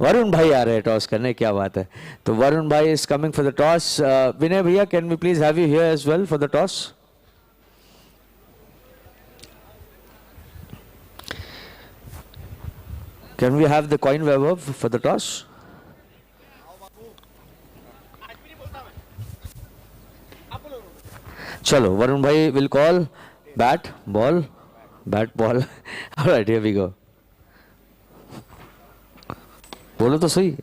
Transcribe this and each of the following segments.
वरुण भाई आ रहे हैं टॉस करने, क्या बात है। तो वरुण भाई is coming for the toss. Vinay भैया, can we please have you here as well for the toss? Can we have the coin Vaibhav for the toss? Chalo, Varun bhai will call bat, ball, bat, ball. All right, here we go. बोलो तो सही।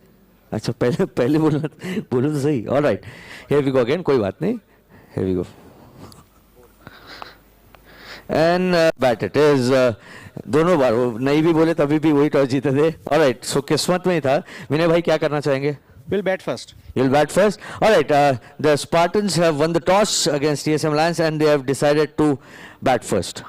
अच्छा, पहले पहले बोलो तो सही। All right, here we go again. कोई बात नहीं। Here we go. And bat it is. दोनों बार वो नहीं भी बोले तभी भी वही टॉस जीते थे। All right, so किस्मत में ही था। विनय भाई क्या करना चाहेंगे? We'll bat first. You'll bat first. All right. The Spartans have won the toss against TSM Lions, and they have decided to bat first.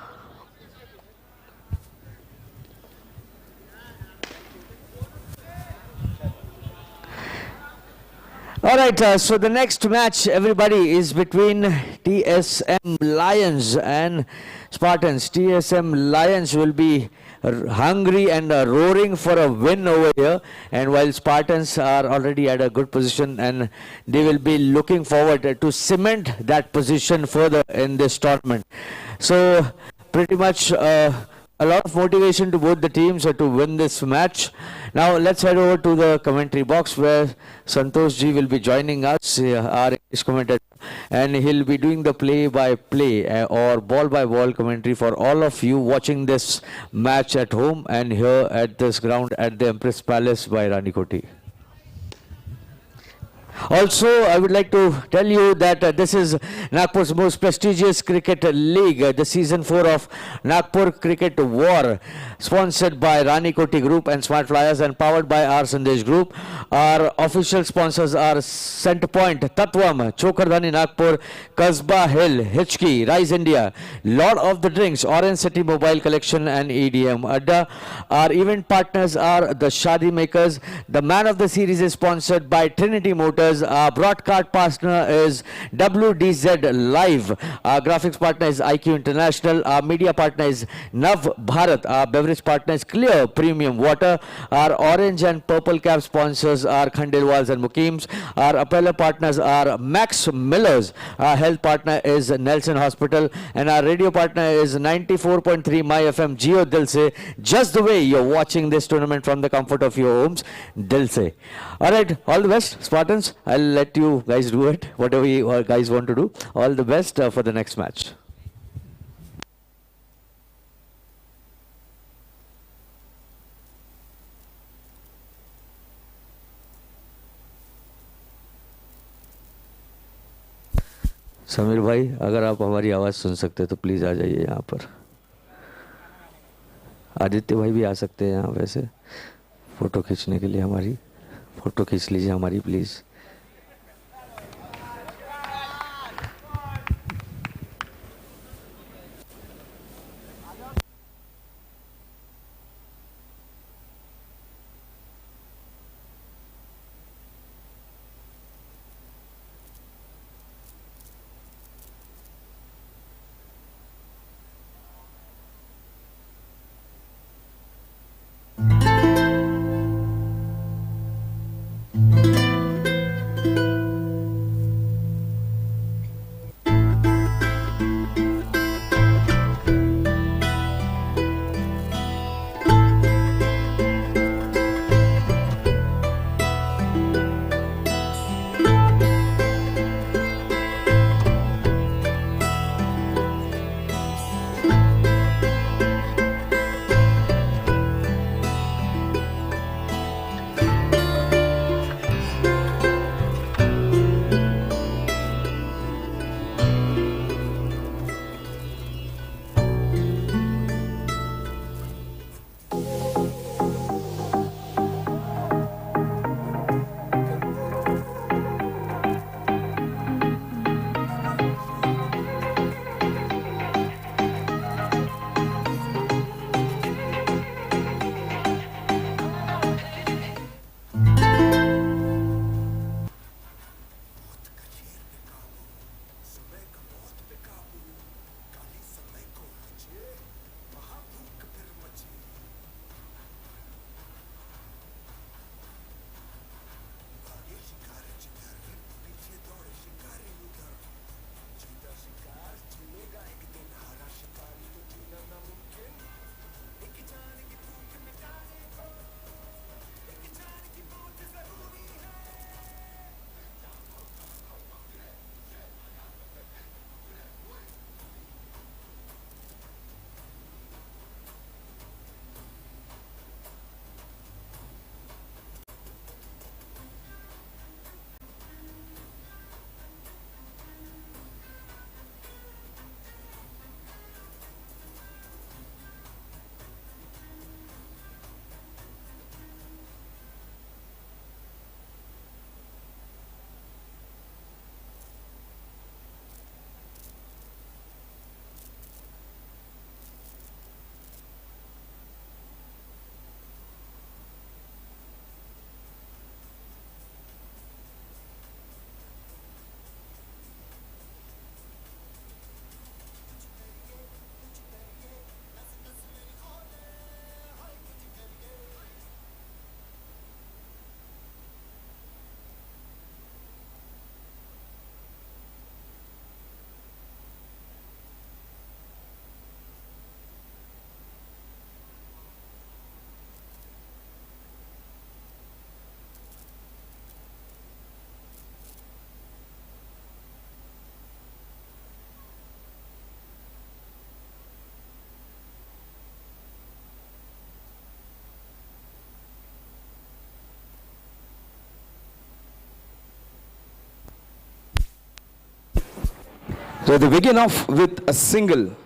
All right, so the next match, everybody, is between TSM Lions and Spartans. TSM Lions will be hungry and roaring for a win over here, and while Spartans are already at a good position, and they will be looking forward to cement that position further in this tournament. So pretty much a lot of motivation to both the teams to win this match. Now let's head over to the commentary box where Santosh ji will be joining us, our English commentator, and he'll be doing the play-by-play or ball-by-ball commentary for all of you watching this match at home and here at this ground at the Empress Palace by Ranikoti. Also, I would like to tell you that this is Nagpur's most prestigious cricket league, the season 4 of Nagpur Cricket War, sponsored by Ranikoti Group and Smart Flyers and powered by our Sandesh Group. Our official sponsors are Centerpoint, Tatvam, Chokardhani Nagpur, Kasba Hill, Hitchki, Rise India, Lord of the Drinks, Orange City Mobile Collection and EDM Adda. Our event partners are the Shadi Makers. The man of the series is sponsored by Trinity Motors. Our broadcast partner is WDZ Live. Our graphics partner is IQ International. Our media partner is Nav Bharat. Our beverage partner is Clear Premium Water. Our orange and purple cap sponsors are Khandelwals and Mukims. Our apparel partners are Max Millers. Our health partner is Nelson Hospital. And our radio partner is 94.3 My FM Jio Dil Se. Just the way you're watching this tournament from the comfort of your homes, Dil Se. All right, all the best, Spartans. I'll let you guys do it, whatever you guys want to do. All the best for the next match. Sameer भाई, अगर आप हमारी आवाज़ सुन सकते तो please आ जाइए यहाँ पर। आदित्य भाई भी आ सकते हैं यहाँ, वैसे फ़ोटो खींचने के लिए हमारी फ़ोटो खींच लीजिए हमारी please. So they begin off with a single.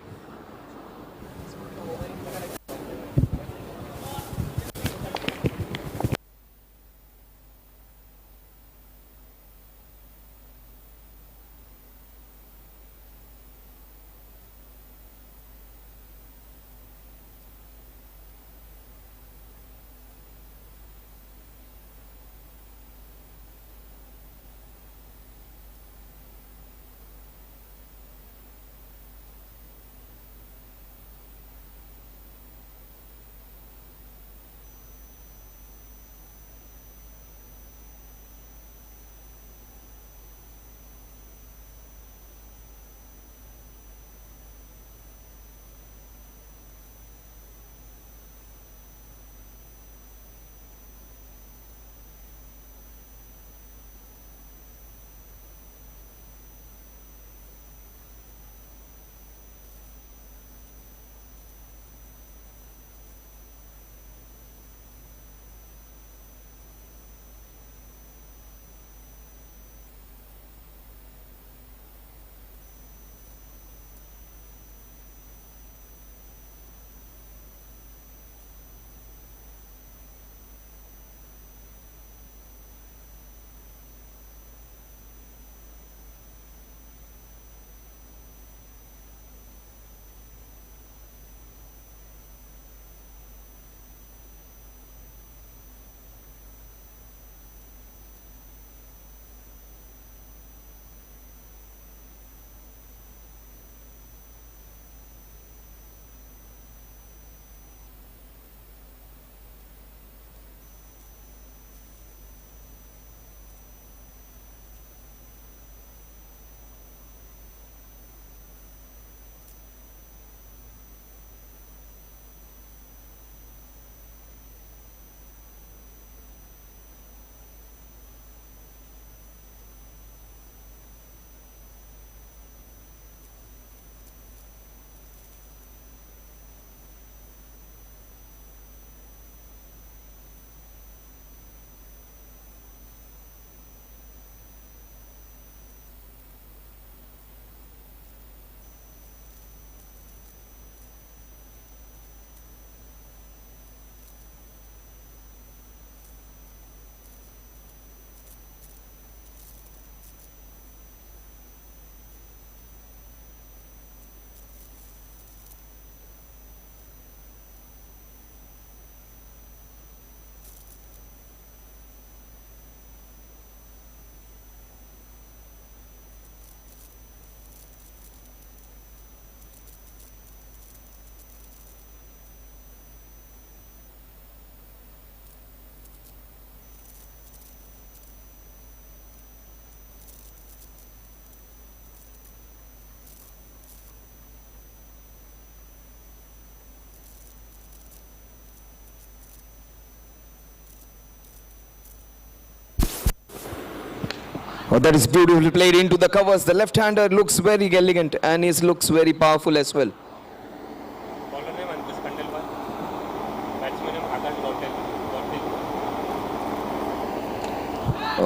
Oh, that is beautifully played into the covers. The left-hander looks very elegant and he looks very powerful as well.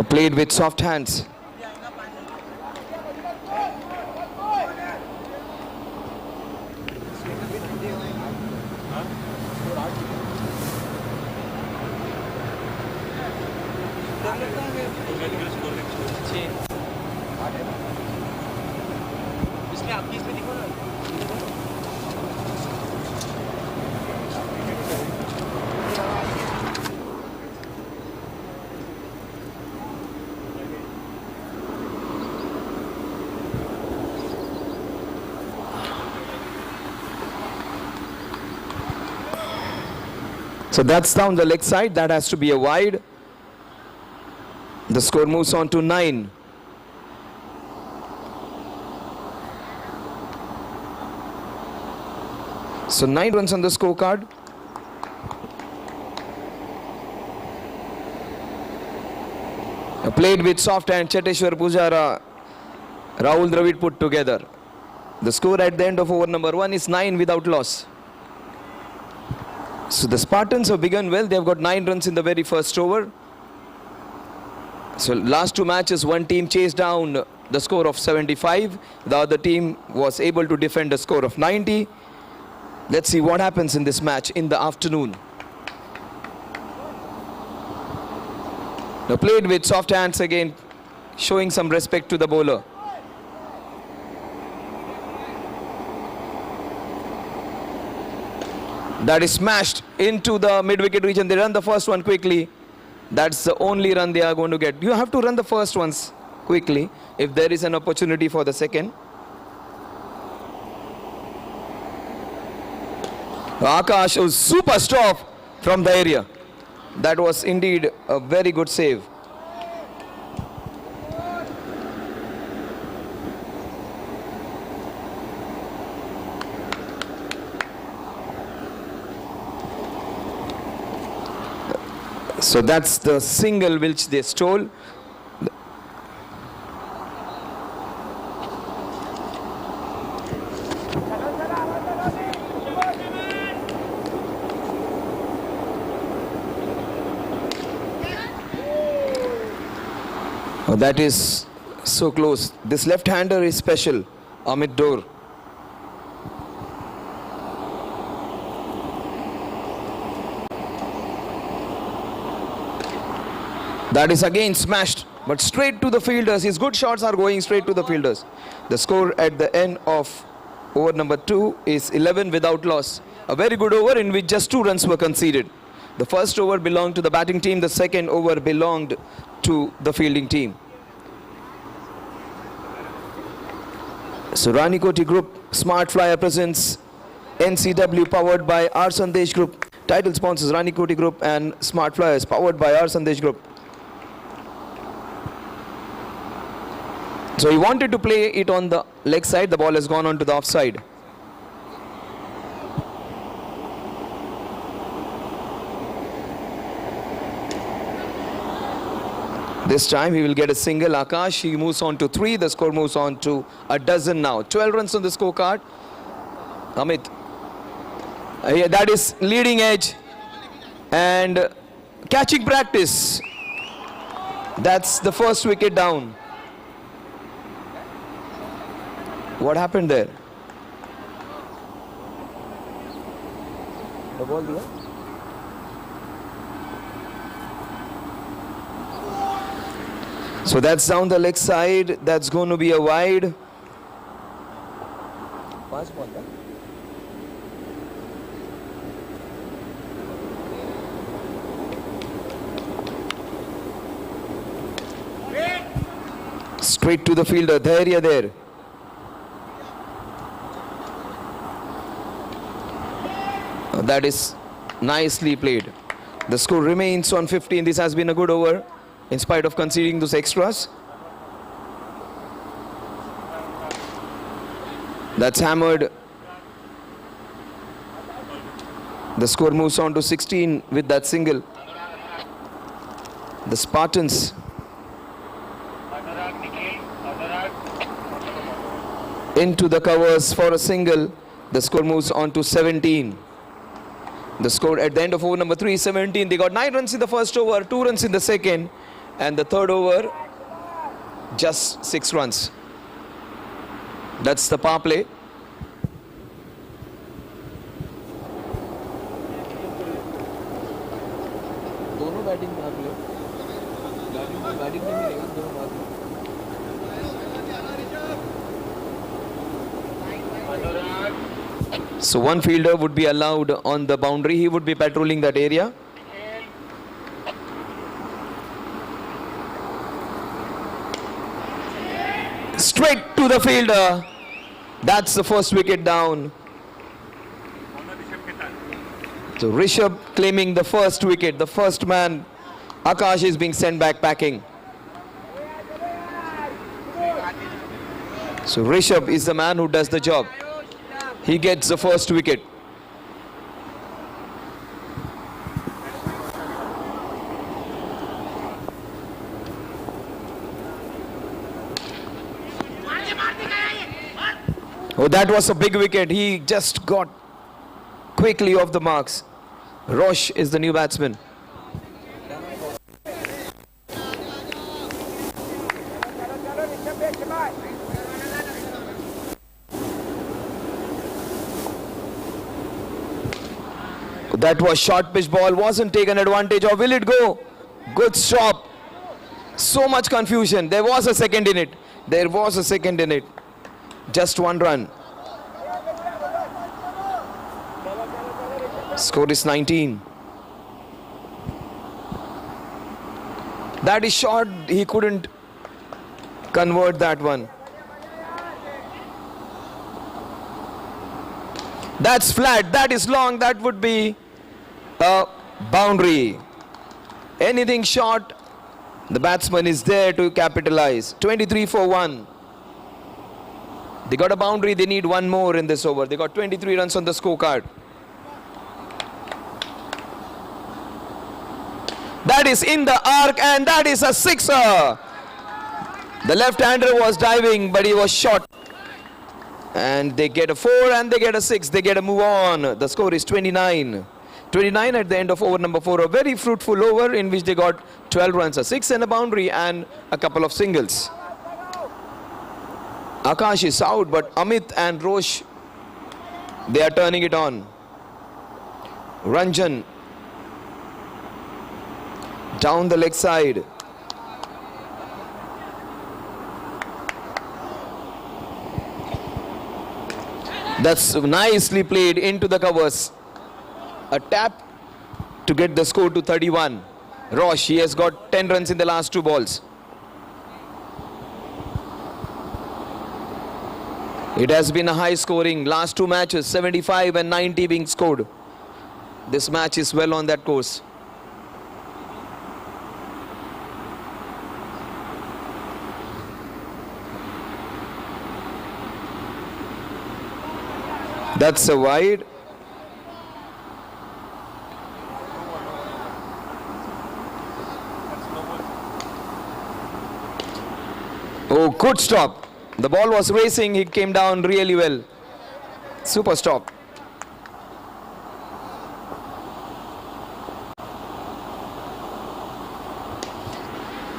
Played with soft hands. So that's down the leg side. That has to be a wide. The score moves on to 9. So 9 runs on the scorecard. Played with soft hand, Cheteshwar Pujara, Rahul Dravid put together. The score at the end of over number 1 is 9 without loss. So the Spartans have begun well. They have got 9 runs in the very first over. So last 2 matches, one team chased down the score of 75. The other team was able to defend a score of 90. Let's see what happens in this match in the afternoon. Now played with soft hands again, showing some respect to the bowler. That is smashed into the mid-wicket region. They run the first one quickly. That's the only run they are going to get. You have to run the first ones quickly if there is an opportunity for the second. Akash was super stop from the area. That was indeed a very good save. So that's the single which they stole. Oh, that is so close. This left-hander is special, Amit Dor. That is again smashed, but straight to the fielders. His good shots are going straight to the fielders. The score at the end of over number 2 is 11 without loss. A very good over in which just 2 runs were conceded. The first over belonged to the batting team. The second over belonged to the fielding team. So Ranikoti Group Smart Flyer presents NCW powered by R Sandesh Group. Title sponsors Ranikoti Group and Smart Flyers powered by R Sandesh Group. So he wanted to play it on the leg side. The ball has gone on to the offside. This time he will get a single. Akash, he moves on to 3. The score moves on to a dozen now. 12 runs on the scorecard. Amit. Yeah, that is leading edge. And catching practice. That's the first wicket down. What happened there? The ball there? So that's down the leg side. That's going to be a wide. Straight to the fielder. Dhairya there. That is nicely played. The score remains on 15. This has been a good over in spite of conceding those extras. That's hammered. The score moves on to 16 with that single. The Spartans into the covers for a single. The score moves on to 17. The score at the end of over number 3 is 17. They got 9 runs in the first over, 2 runs in the second, and the third over, just 6 runs. That's the power play. So one fielder would be allowed on the boundary. He would be patrolling that area. Straight to the fielder. That's the first wicket down. So Rishabh claiming the first wicket. The first man. Akash is being sent back packing. So Rishabh is the man who does the job. He gets the first wicket. Oh, that was a big wicket. He just got quickly off the marks. Rosh is the new batsman. That was short pitch ball, wasn't taken advantage of. Will it go? Good stop. So much confusion. There was a second in it. There was a second in it. Just one run. Score is 19. That is short. He couldn't convert that one. That's flat. That is long. That would be a boundary. Anything short, the batsman is there to capitalize. 23 for 1. They got a boundary. They need one more in this over. They got 23 runs on the scorecard. That is in the arc, and that is a sixer. The left-hander was diving, but he was short. And they get a 4 and they get a 6. They get a move on. The score is 29. 29 at the end of over number 4. A very fruitful over in which they got 12 runs, a 6 and a boundary and a couple of singles. Akash is out, but Amit and Rosh, they are turning it on. Ranjan down the leg side. That's nicely played into the covers. A tap to get the score to 31. Rosh, he has got 10 runs in the last 2 balls. It has been a high scoring last 2 matches, 75 and 90 being scored. This match is well on that course. That's a wide. Oh, good stop. The ball was racing. He came down really well. Super stop.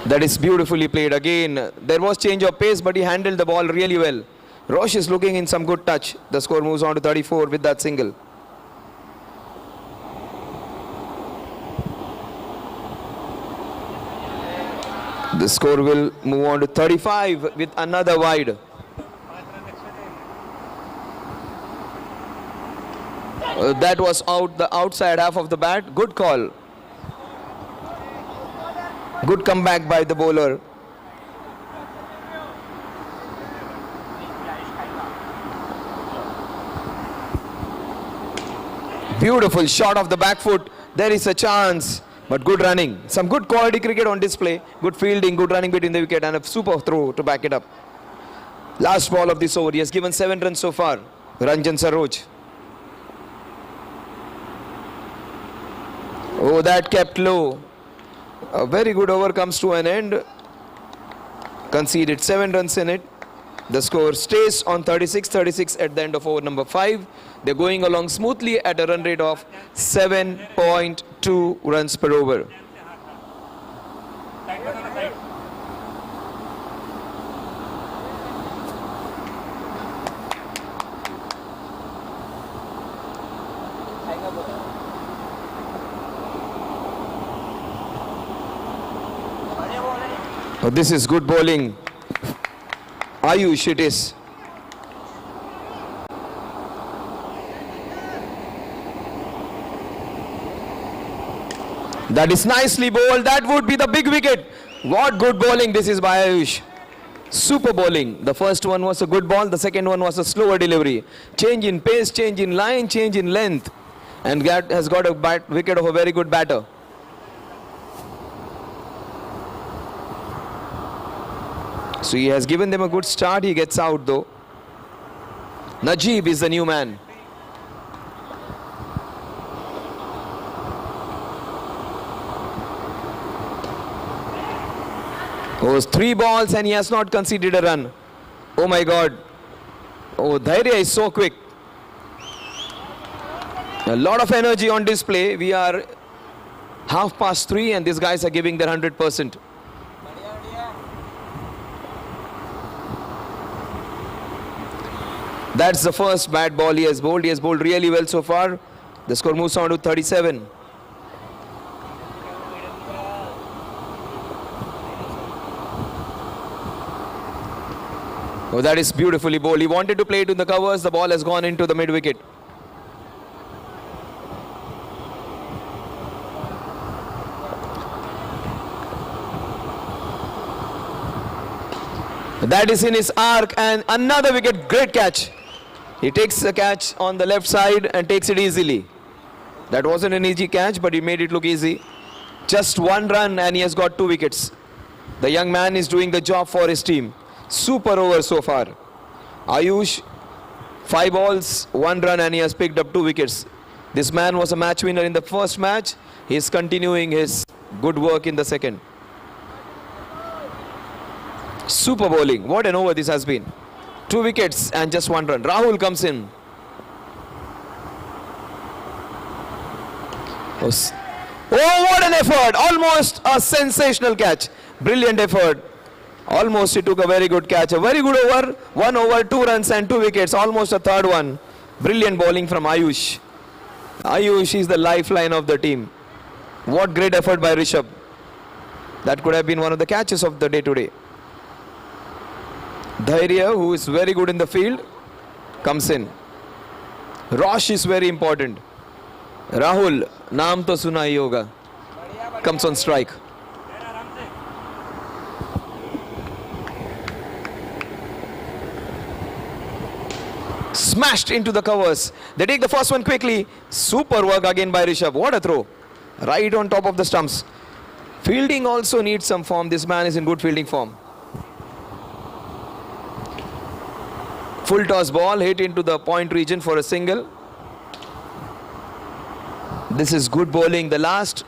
That is beautifully played. Again, there was change of pace, but he handled the ball really well. Rosh is looking in some good touch. The score moves on to 34 with that single. The score will move on to 35 with another wide. That was out the outside half of the bat. Good call. Good comeback by the bowler. Beautiful shot of the back foot. There is a chance, but good running. Some good quality cricket on display. Good fielding, good running between the wicket, and a super throw to back it up. Last ball of this over. He has given 7 runs so far. Ranjan Saroj. Oh, that kept low. A very good over comes to an end. Conceded 7 runs in it. The score stays on 36-36 at the end of over number 5. They're going along smoothly at a run rate of 7.2 runs per over. Oh, this is good bowling. Ayush it is. That is nicely bowled. That would be the big wicket. What good bowling this is by Ayush. Super bowling. The first one was a good ball. The second one was a slower delivery. Change in pace, change in line, change in length. And that has got a wicket of a very good batter. So he has given them a good start. He gets out though. Najib is the new man. Oh, 3 balls and he has not conceded a run. Oh my God. Oh, Dhairya is so quick. A lot of energy on display. We are 3:30 and these guys are giving their 100%. That's the first bad ball he has bowled. He has bowled really well so far. The score moves on to 37. Oh, that is beautifully bowled. He wanted to play it in the covers. The ball has gone into the mid-wicket. That is in his arc, and another wicket. Great catch. He takes the catch on the left side and takes it easily. That wasn't an easy catch, but he made it look easy. Just one run and he has got 2 wickets. The young man is doing the job for his team. Super over so far. Ayush, 5 balls, 1 run, and he has picked up 2 wickets. This man was a match winner in the first match. He is continuing his good work in the second. Super bowling. What an over this has been. 2 wickets and just 1 run. Rahul comes in. Oh, what an effort. Almost a sensational catch. Brilliant effort. Almost he took a very good catch. A very good over. 1 over, 2 runs and 2 wickets. Almost a third one. Brilliant bowling from Ayush. Ayush is the lifeline of the team. What great effort by Rishabh. That could have been one of the catches of the day today. Dhairya, who is very good in the field, comes in. Rosh is very important. Rahul, naam to suna hi hoga, comes on strike. Smashed into the covers. They take the first one quickly. Super work again by Rishabh. What a throw. Right on top of the stumps. Fielding also needs some form. This man is in good fielding form. Full toss ball hit into the point region for a single. This is good bowling. The last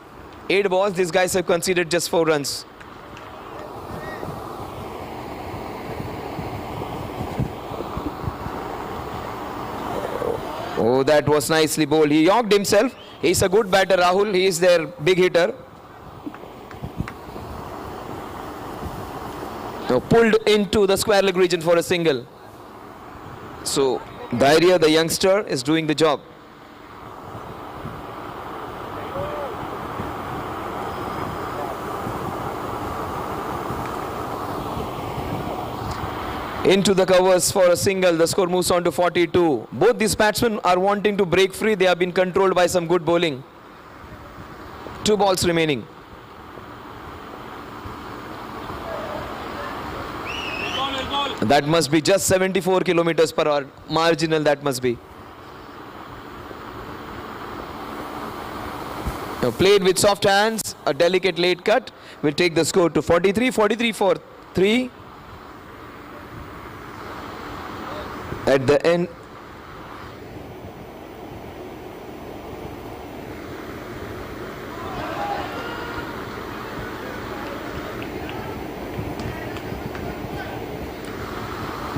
8 balls, these guys have conceded just 4 runs. Oh, that was nicely bowled. He yorked himself. He's a good batter, Rahul. He is their big hitter. So pulled into the square leg region for a single. So Dhairya, the youngster, is doing the job. Into the covers for a single. The score moves on to 42. Both these batsmen are wanting to break free. They have been controlled by some good bowling. 2 balls remaining. That must be just 74 kilometers per hour. Marginal, that must be. Now played with soft hands. A delicate late cut will take the score to 43. 43 for 3. At the end.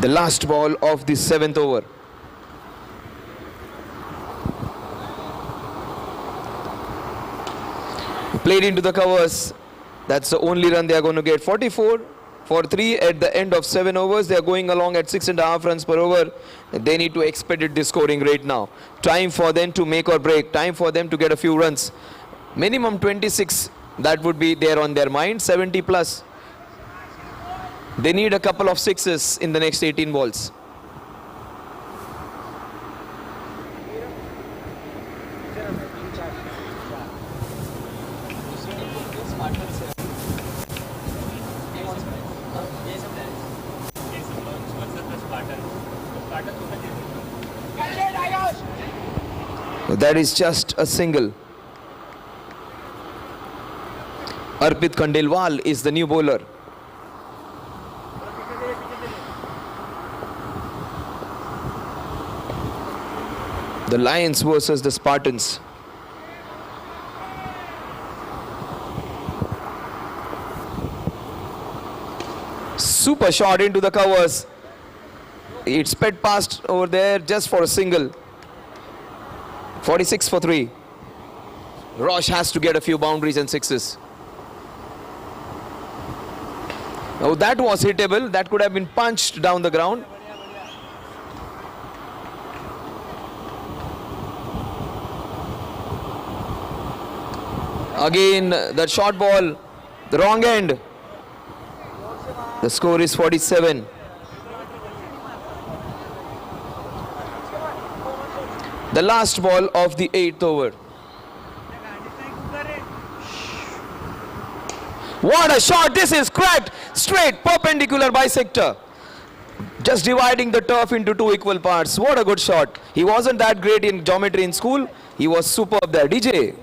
The last ball of the 7th over. Played into the covers. That's the only run they are going to get. 44 for 3 at the end of 7 overs. They are going along at 6.5 runs per over. They need to expedite the scoring rate now. Time for them to make or break. Time for them to get a few runs. Minimum 26. That would be there on their mind. 70 plus. They need a couple of sixes in the next 18 balls. That is just a single. Arpit Khandelwal is the new bowler. The Lions versus the Spartans. Super shot into the covers. It sped past over there just for a single. 46 for 3. Rosh has to get a few boundaries and sixes. Oh, that was hittable. That could have been punched down the ground. Again, that short ball, the wrong end. The score is 47. The last ball of the 8th over. What a shot! This is cracked straight, perpendicular bisector. Just dividing the turf into two equal parts. What a good shot. He wasn't that great in geometry in school. He was superb there. DJ.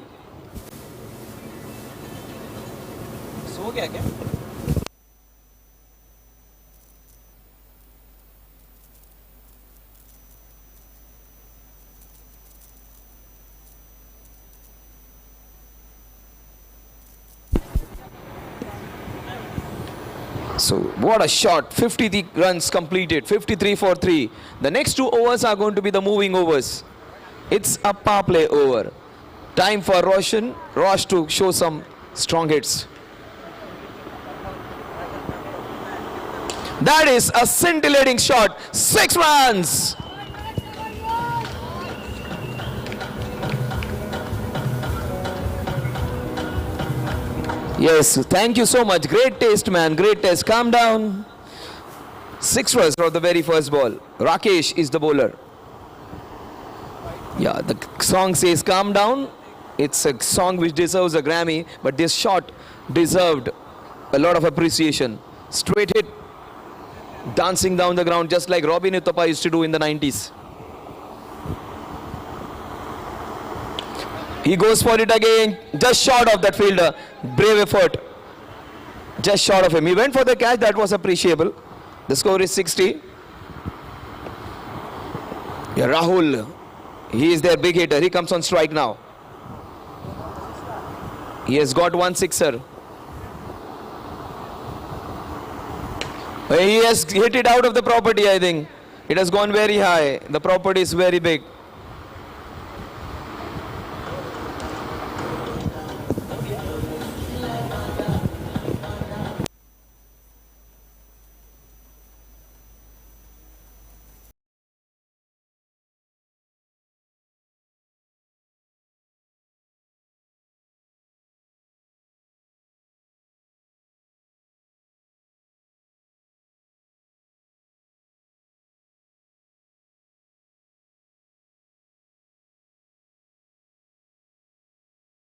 So what a shot. 50 runs completed. 53 for 3. The next 2 overs are going to be the moving overs. It's a power play over. Time for Rosh to show some strong hits. That is a scintillating shot. 6 runs. Yes, thank you so much. Great taste, man. Great taste. Calm down. 6 runs for the very first ball. Rakesh is the bowler. Yeah, the song says calm down. It's a song which deserves a Grammy, but this shot deserved a lot of appreciation. Straight hit, dancing down the ground just like Robin Uthappa used to do in the 90s. He goes for it again, just short of that fielder. Brave effort. Just short of him. He went for the catch, that was appreciable. The score is 60. Yeah, Rahul, he is their big hitter. He comes on strike now. He has got 1 sixer. He has hit it out of the property, I think. It has gone very high. The property is very big.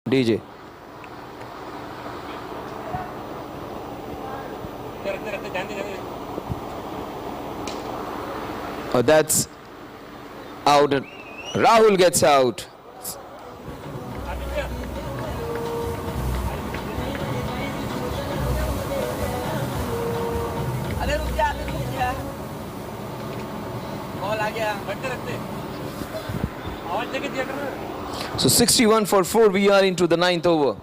DJ. Oh, that's out. Rahul gets out. So 61 for 4, we are into the 9th over.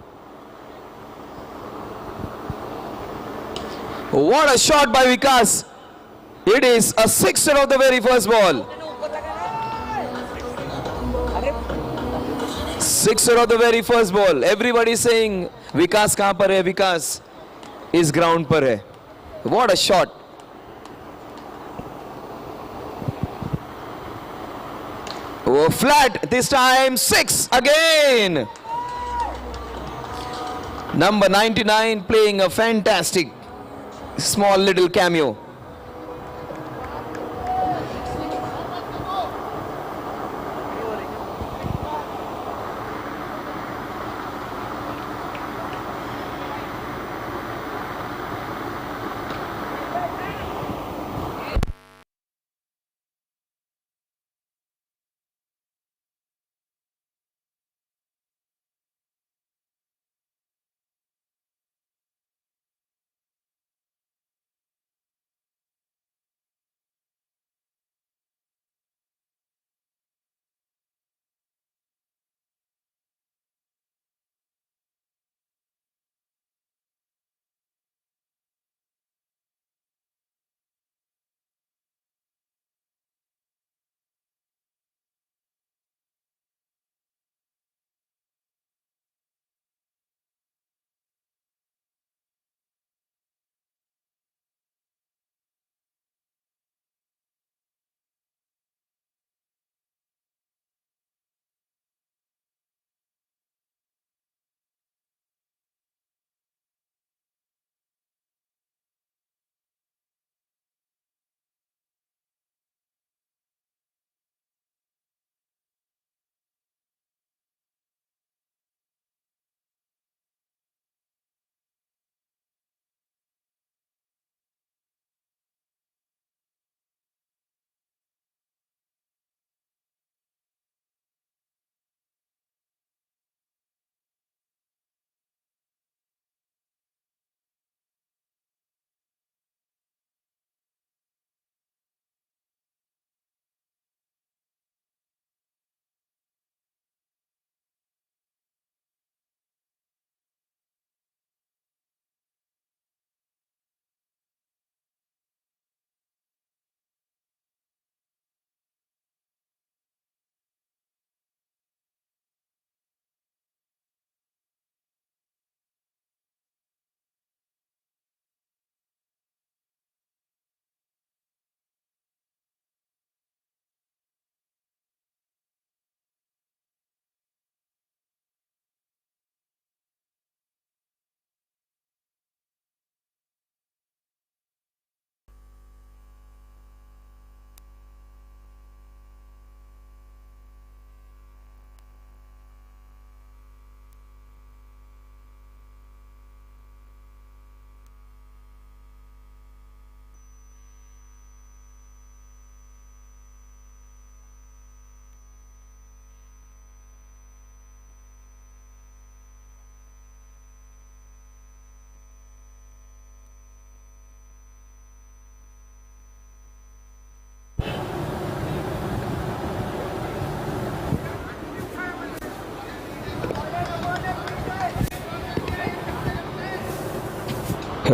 What a shot by Vikas. It is a sixer of the very first ball. Sixer of the very first ball. Everybody is saying Vikas kahan par hai? Vikas is ground par hai. What a shot. Oh, flat this time. 6 again. Number 99 playing a fantastic small little cameo.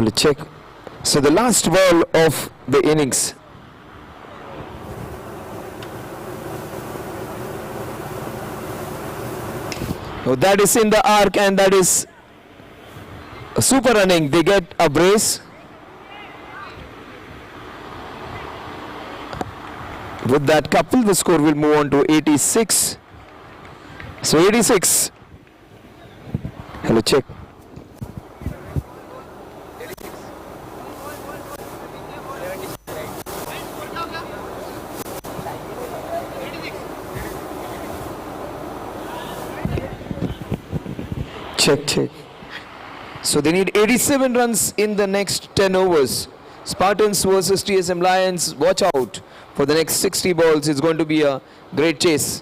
Hello, check. So the last ball of the innings. Oh, that is in the arc, and that is a super running. They get a brace. With that couple, the score will move on to 86. So 86. Hello, check. Check. So they need 87 runs in the next 10 overs. Spartans versus TSM Lions. Watch out for the next 60 balls. It's going to be a great chase.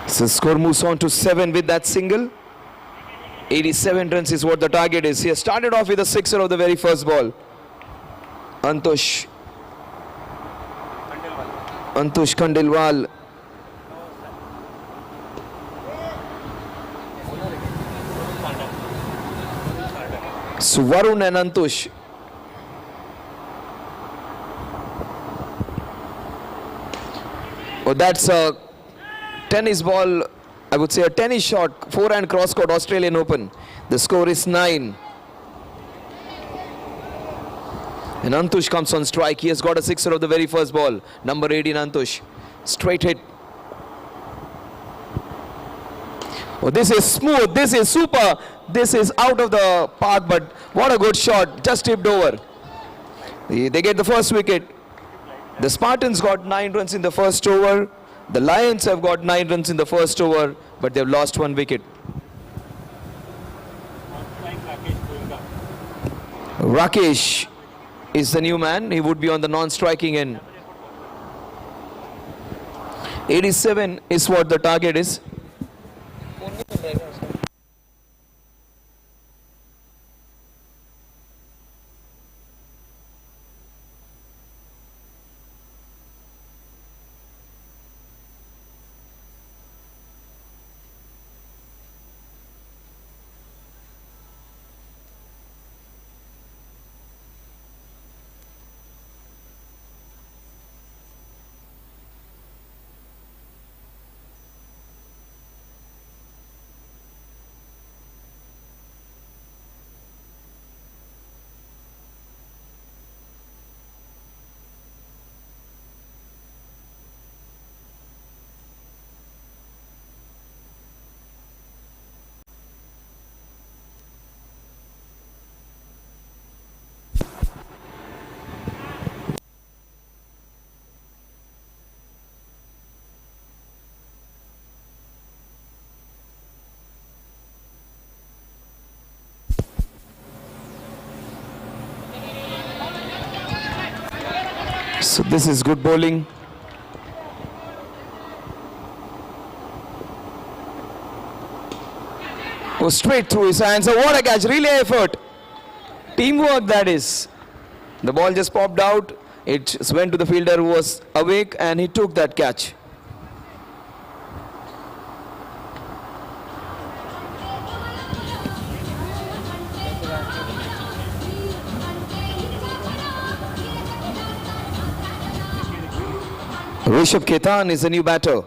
So score moves on to 7 with that single. 87 runs is what the target is. He has started off with a sixer of the very first ball. Antush Khandelwal. So Varun and Antush. Oh, that's a tennis ball, I would say a tennis shot, forehand cross court Australian Open. The score is 9. And Antush comes on strike. He has got a sixer of the very first ball. Number 18 Antush. Straight hit. Oh, this is smooth. This is super. This is out of the park, but what a good shot. Just tipped over. They get the first wicket. The Spartans got 9 runs in the first over. The Lions have got 9 runs in the first over, but they've lost 1 wicket. Rakesh is the new man. He would be on the non-striking end. 87 is what the target is. So this is good bowling. Oh, straight through his hands. Oh, what a catch. Relay effort. Teamwork, that is. The ball just popped out. It just went to the fielder who was awake and he took that catch. Rishabh Ketan is the new batter.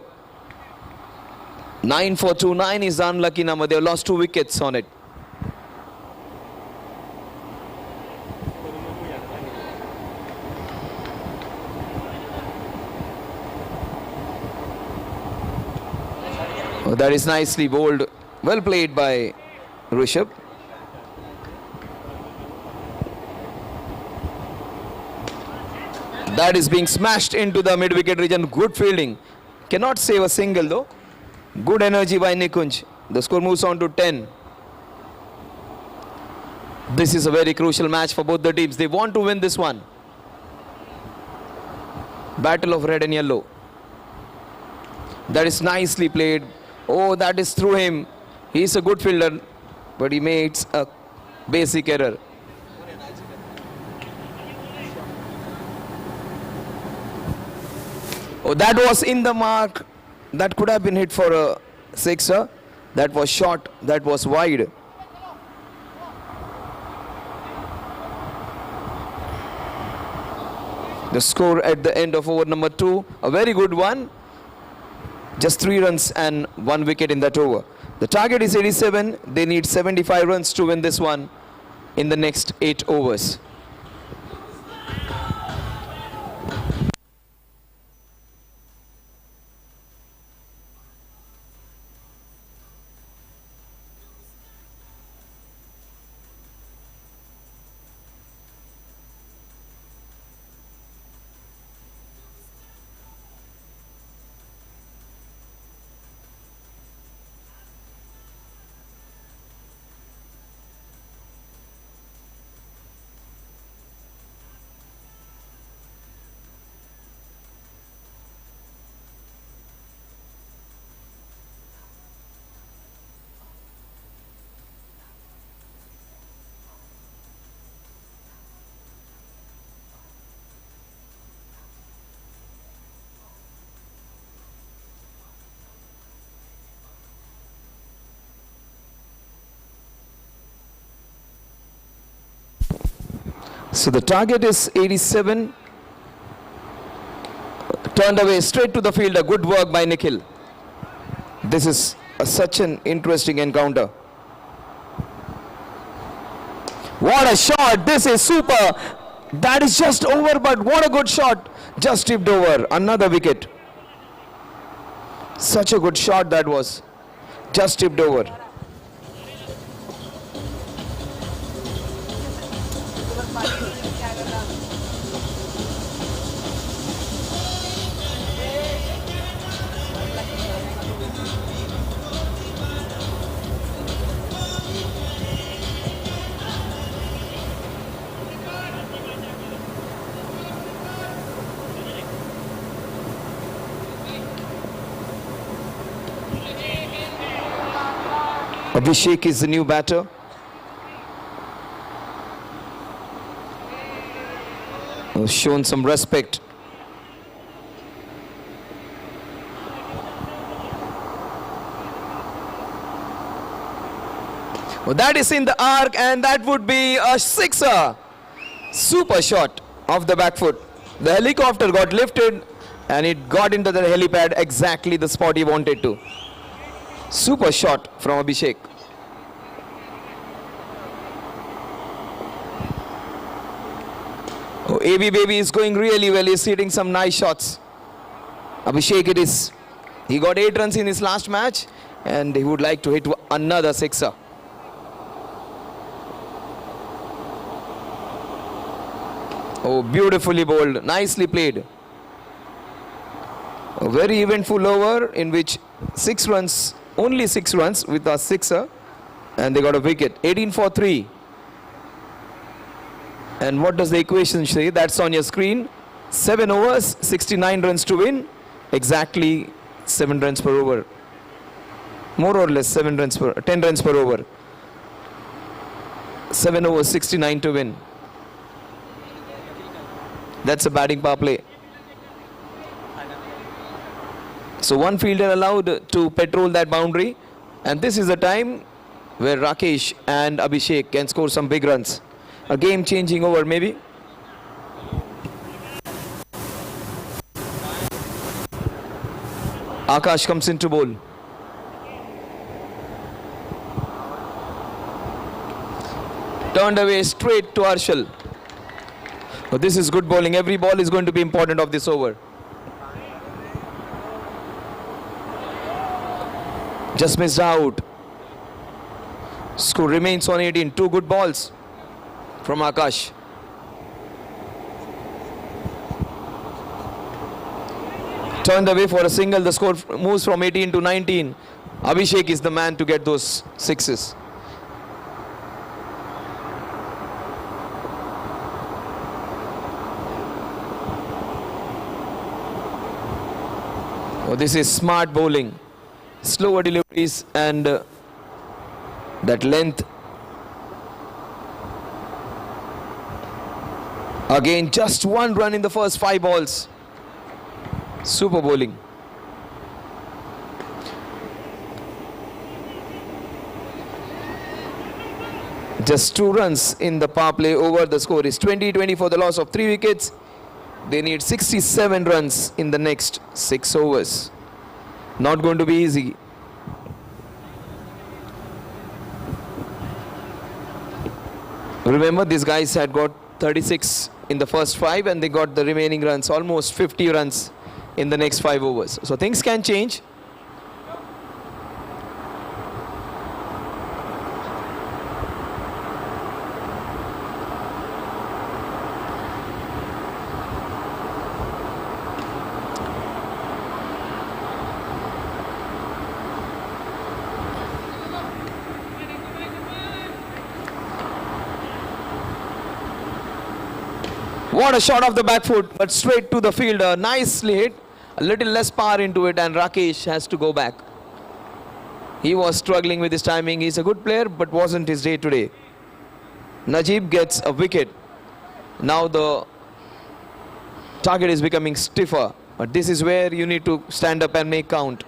9 for 2. 9 is the unlucky number. They have lost 2 wickets on it. Oh, that is nicely bowled. Well played by Rishabh. That is being smashed into the mid-wicket region. Good fielding. Cannot save a single though. Good energy by Nikunj. The score moves on to 10. This is a very crucial match for both the teams. They want to win this one. Battle of red and yellow. That is nicely played. Oh, that is through him. He is a good fielder, but he makes a basic error. Oh, that was in the mark. That could have been hit for a sixer. That was short. That was wide. The score at the end of over number 2. A very good one. Just 3 runs and 1 wicket in that over. The target is 87. They need 75 runs to win this one in the next 8 overs. So the target is 87. Turned away straight to the fielder. Good work by Nikhil. This is such an interesting encounter. What a shot. This is super. That is just over, but what a good shot. Just tipped over. Another wicket. Such a good shot that was. Just tipped over. Abhishek is the new batter. Has shown some respect. Well, that is in the arc, and that would be a sixer. Super shot off the back foot. The helicopter got lifted and it got into the helipad exactly the spot he wanted to. Super shot from Abhishek. Oh, AB Baby is going really well. He's hitting some nice shots. Abhishek it is. He got 8 runs in his last match and he would like to hit another sixer. Oh, beautifully bowled. Nicely played. A very eventful over in which 6 runs, only 6 runs with a sixer, and they got a wicket. 18 for 3. And what does the equation say? That's on your screen. 7 overs, 69 runs to win. Exactly 7 runs per over. More or less 10 runs per over. 7 overs, 69 to win. That's a batting power play. So one fielder allowed to patrol that boundary, and this is the time where Rakesh and Abhishek can score some big runs. A game changing over maybe. Akash comes into bowl. Turned away straight to Arshal. But this is good bowling. Every ball is going to be important of this over. Just missed out. Score remains on 18. 2 good balls from Akash. Turned away for a single. The score moves from 18 to 19. Abhishek is the man to get those sixes. Oh, this is smart bowling. Slower deliveries and that length. Again, just 1 run in the first 5 balls. Super bowling. Just 2 runs in the power play over. The score is 20-20 for the loss of 3 wickets. They need 67 runs in the next 6 overs. Not going to be easy. Remember, these guys had got 36 in the first 5 and they got the remaining runs, almost 50 runs in the next 5 overs. So things can change. What a shot off the back foot, but straight to the fielder. Nicely hit. A little less power into it, and Rakesh has to go back. He was struggling with his timing. He's a good player, but wasn't his day today. Najib gets a wicket. Now the target is becoming stiffer, but this is where you need to stand up and make count.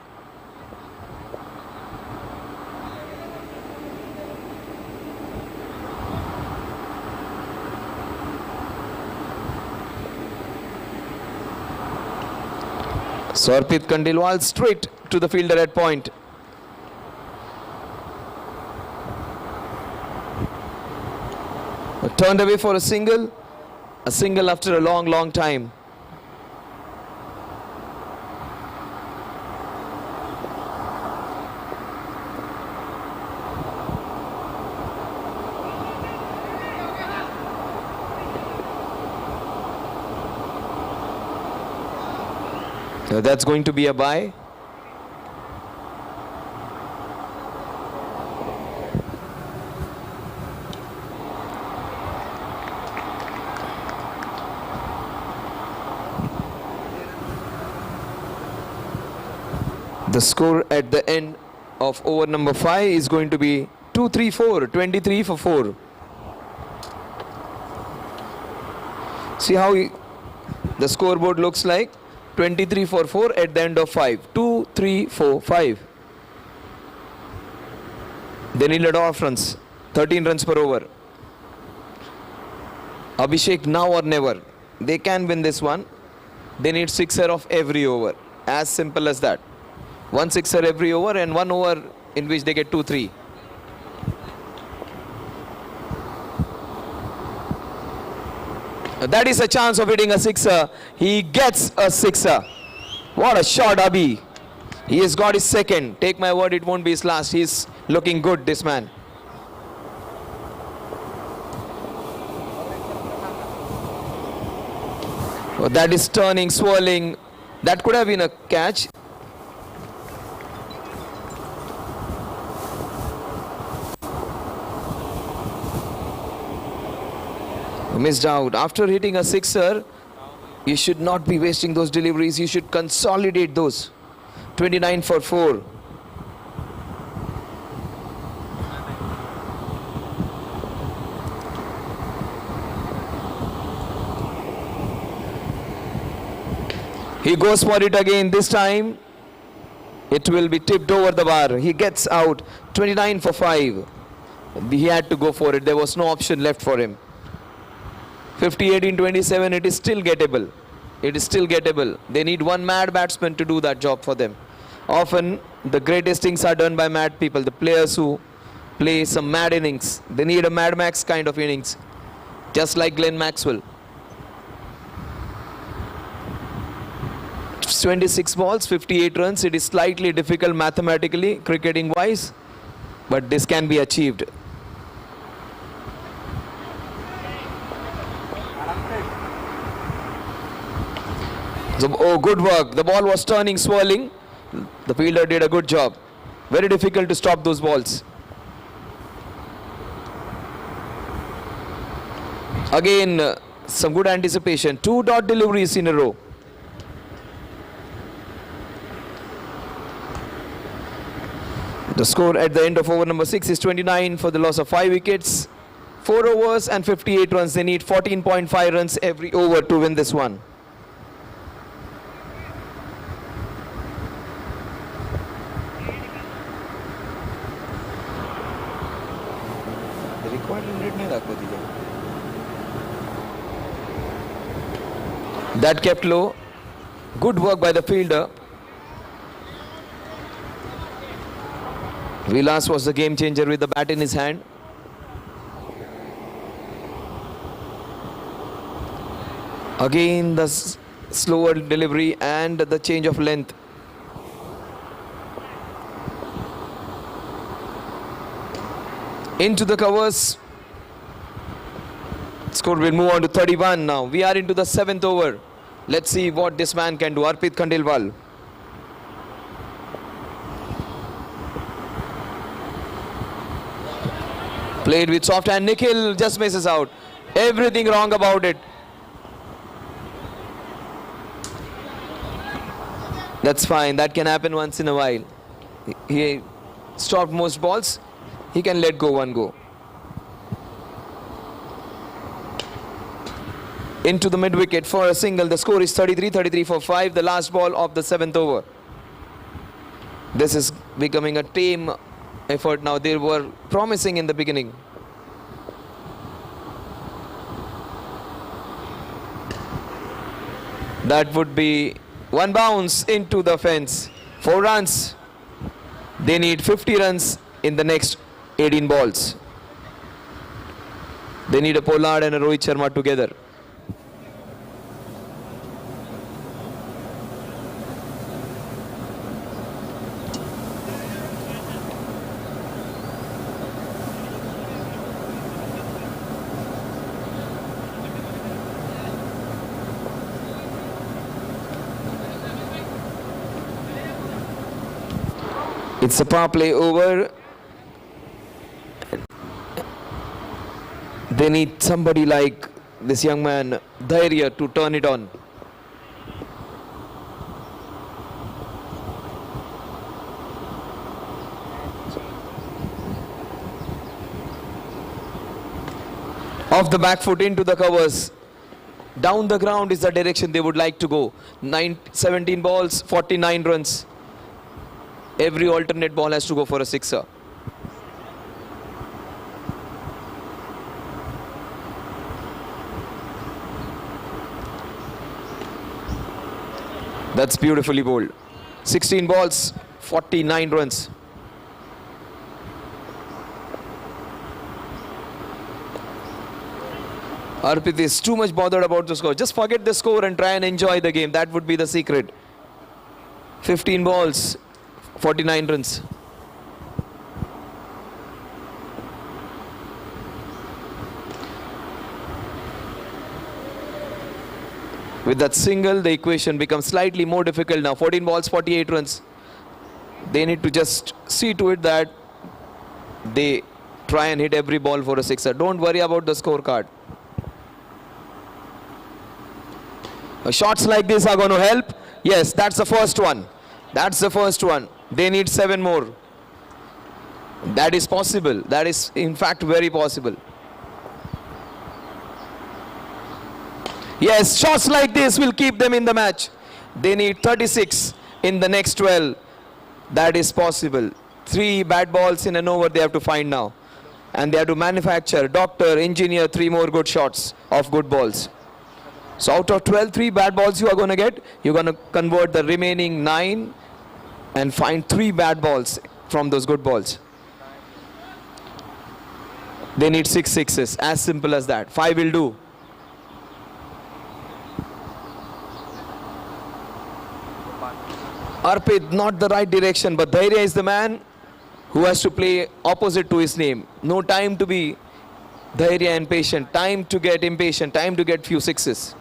So Arpit Kandilwal straight to the fielder at point. Turned away for a single after a long time. So that's going to be a bye. The score at the end of over number 5 is going to be 2-3-4, 23 for 4. See how the scoreboard looks like? 23 for 4 at the end of 5. 2, 3, 4, 5. They need a lot of runs. 13 runs per over. Abhishek, now or never. They can win this one. They need sixer of every over. As simple as that. One sixer every over and 1 over in which they get 2-3. That is a chance of hitting a sixer. He gets a sixer. What a shot, Abhi. He has got his second. Take my word, it won't be his last. He's looking good, this man. Oh, that is turning, swirling. That could have been a catch. Missed out. After hitting a sixer, you should not be wasting those deliveries. You should consolidate those. 29 for 4. He goes for it again. This time, it will be tipped over the bar. He gets out. 29 for 5. He had to go for it. There was no option left for him. 58 in 27, it is still gettable. It is still gettable. They need one mad batsman to do that job for them. Often, the greatest things are done by mad people. The players who play some mad innings. They need a Mad Max kind of innings. Just like Glenn Maxwell. 26 balls, 58 runs. It is slightly difficult mathematically, cricketing wise. But this can be achieved. So, oh, good work. The ball was turning, swirling. The fielder did a good job. Very difficult to stop those balls. Again, some good anticipation. 2 dot deliveries in a row. The score at the end of over number 6 is 29 for the loss of 5 wickets. 4 overs and 58 runs. They need 14.5 runs every over to win this one. That kept low. Good work by the fielder. Vilas was the game changer with the bat in his hand. Again the slower delivery and the change of length. Into the covers. Score will move on to 31 now. We are into the 7th over. Let's see what this man can do. Arpit Khandelwal. Played with soft hand. Nikhil just misses out. Everything wrong about it. That's fine. That can happen once in a while. He stopped most balls. He can let go one go. Into the mid wicket for a single. The score is 33 for 5. The last ball of the 7th over. This is becoming a tame effort now. They were promising in the beginning. That would be one bounce into the fence. 4 runs. They need 50 runs in the next 18 balls. They need a Pollard and a Rohit Sharma together. It's a power play over. They need somebody like this young man, Dhairya, to turn it on. Off the back foot into the covers. Down the ground is the direction they would like to go. 17 balls, 49 runs. Every alternate ball has to go for a sixer. That's beautifully bowled. 16 balls, 49 runs. Arpit is too much bothered about the score. Just forget the score and try and enjoy the game. That would be the secret. 15 balls, 49 runs. With that single, the equation becomes slightly more difficult now. 14 balls, 48 runs. They need to just see to it that they try and hit every ball for a sixer. Don't worry about the scorecard. Shots like this are going to help. Yes, that's the first one. That's the first one. They need 7 more. That is possible. That is, in fact, very possible. Yes, shots like this will keep them in the match. They need 36 in the next 12. That is possible. 3 bad balls in an over they have to find now. And they have to manufacture, doctor, engineer 3 more good shots of good balls. So out of 12, 3 bad balls you are going to get. You're going to convert the remaining 9 and find 3 bad balls from those good balls. They need 6 sixes. As simple as that. 5 will do. Arpit, not the right direction, but Dhairya is the man who has to play opposite to his name. No time to be Dhairya and patient. Time to get impatient. Time to get few sixes.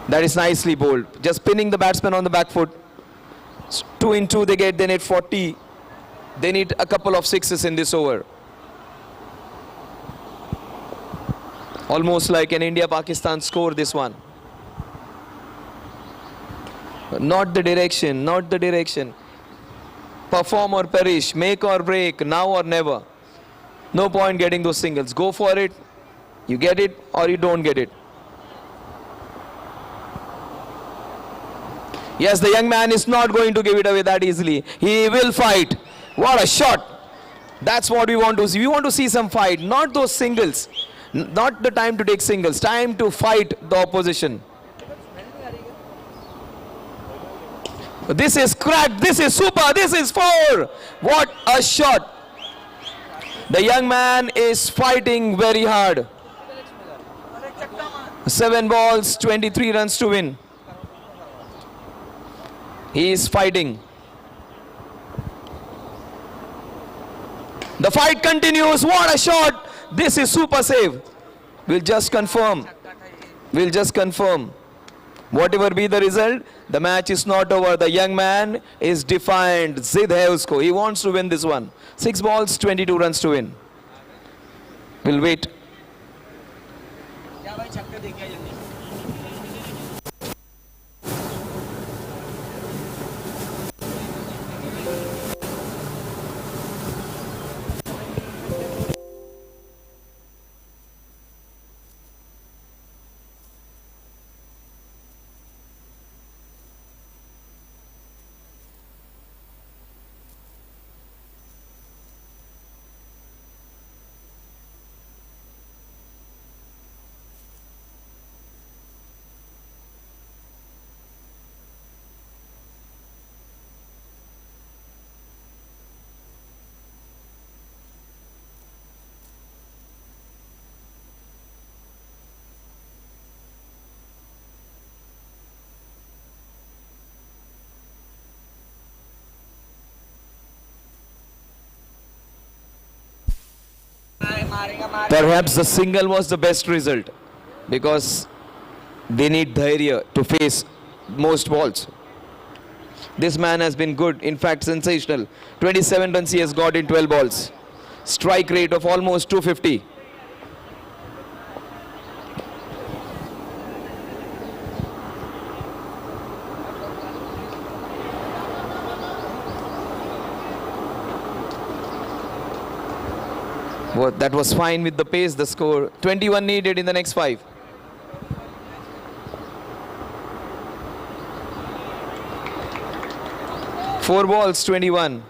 That is nicely bowled. Just pinning the batsman on the back foot. 2 in 2 they get. They need 40. They need a couple of sixes in this over. Almost like an India-Pakistan score, this one. Not the direction, not the direction. Perform or perish, make or break, now or never. No point getting those singles. Go for it. You get it or you don't get it. Yes, the young man is not going to give it away that easily. He will fight. What a shot. That's what we want to see. We want to see some fight, not those singles. Not the time to take singles. Time to fight the opposition. This is cracked. This is super. This is 4. What a shot. The young man is fighting very hard. 7 balls, 23 runs to win. He is fighting. The fight continues. What a shot. This is super save. We'll just confirm. We'll just confirm. Whatever be the result, the match is not over. The young man is defiant. Zid hai usko. He wants to win this one. 6 balls, 22 runs to win. We'll wait. Perhaps the single was the best result because they need Dhairya to face most balls. This man has been good, in fact sensational. 27 runs he has got in 12 balls. Strike rate of almost 250. Well, that was fine with the pace, the score. 21 needed in the next 5. Four balls, 21.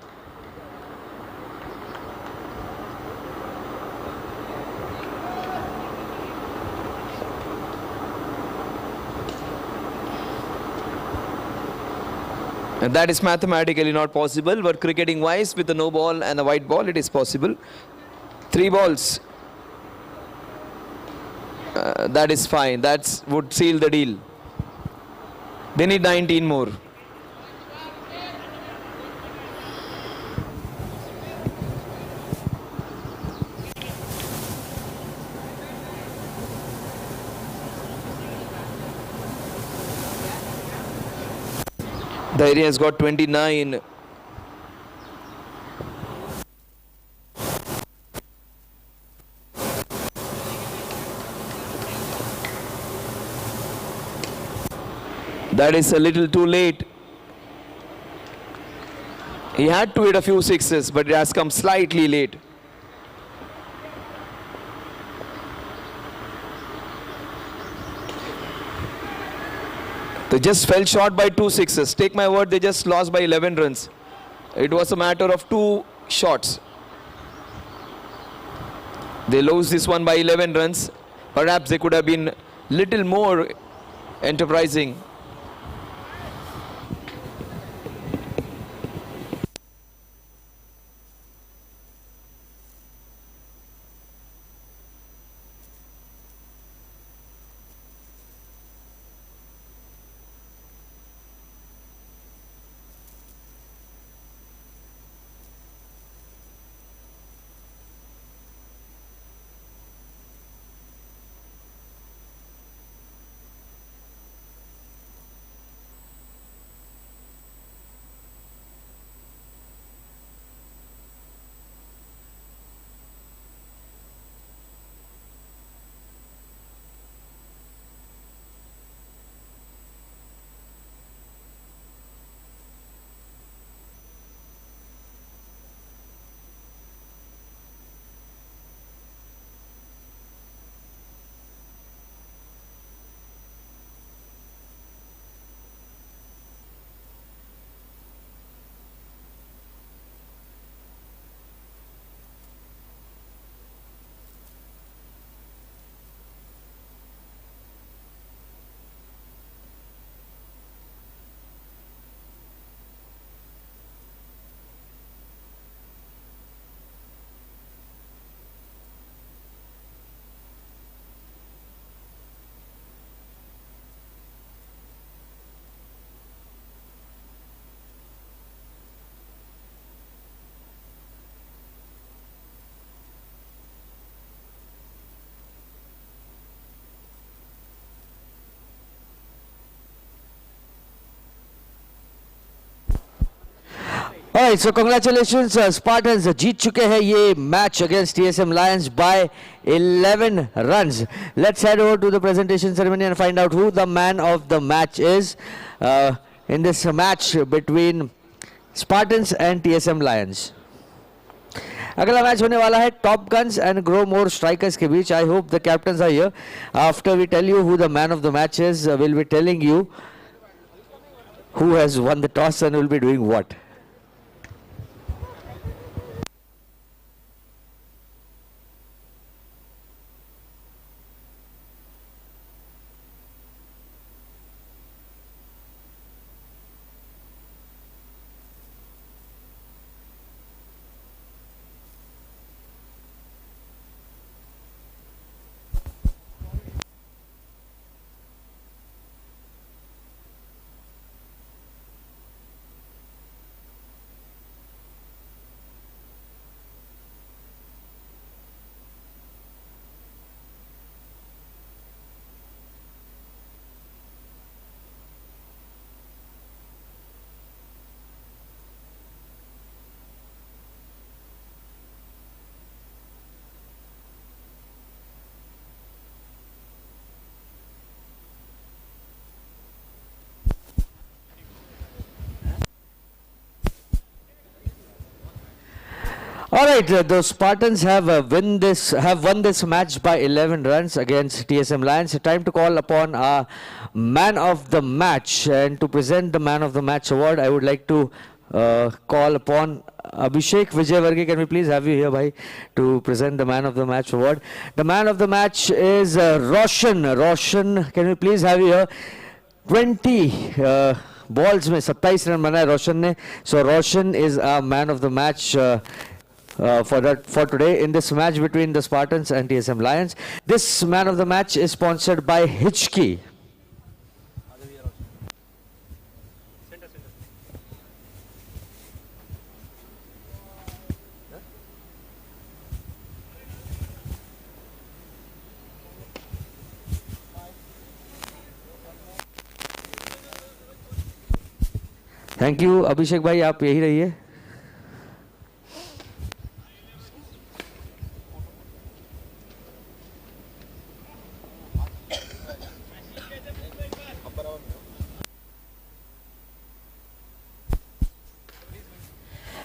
And that is mathematically not possible, but cricketing wise, with a no ball and a white ball, it is possible. 3 balls. That is fine. That would seal the deal. They need 19 more. The area has got 29. That is a little too late. He had to hit a few sixes, but it has come slightly late. They just fell short by 2 sixes. Take my word, they just lost by 11 runs. It was a matter of 2 shots. They lost this one by 11 runs. Perhaps they could have been little more enterprising. Alright, so congratulations, Spartans जीत चुके हैं ये match against TSM Lions by 11 runs. Let's head over to the presentation ceremony and find out who the man of the match is in this match between Spartans and TSM Lions. अगला match होने वाला है top guns and grow more strikers के बीच. I hope the captains are here. After we tell you who the man of the match is, will be telling you who has won the toss and will be doing what. All right, the Spartans have won this match by 11 runs against TSM Lions. Time to call upon our man of the match, and to present the man of the match award, I would like to call upon Abhishek Vijayvargi. Can we please have you here, bhai, to present the man of the match award? The man of the match is Roshan. Roshan, can we please have you here? 20 balls में 27 run बनाए रोशन ने. So Roshan is our man of the match for today in this match between the Spartans and TSM Lions. This man of the match is sponsored by Hitchkey. Thank you Abhishek भाई, आप यही रहिए.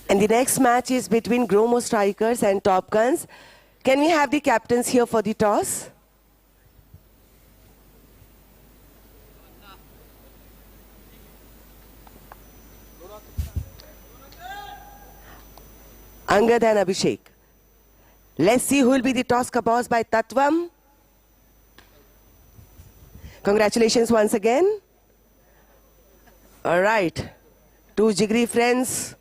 And the next match is between Gromo Strikers and Top Guns. Can we have the captains here for the toss? Angad and Abhishek. Let's see who will be the toss boss by Tatvam. Congratulations once again. All right. Two jiggery friends.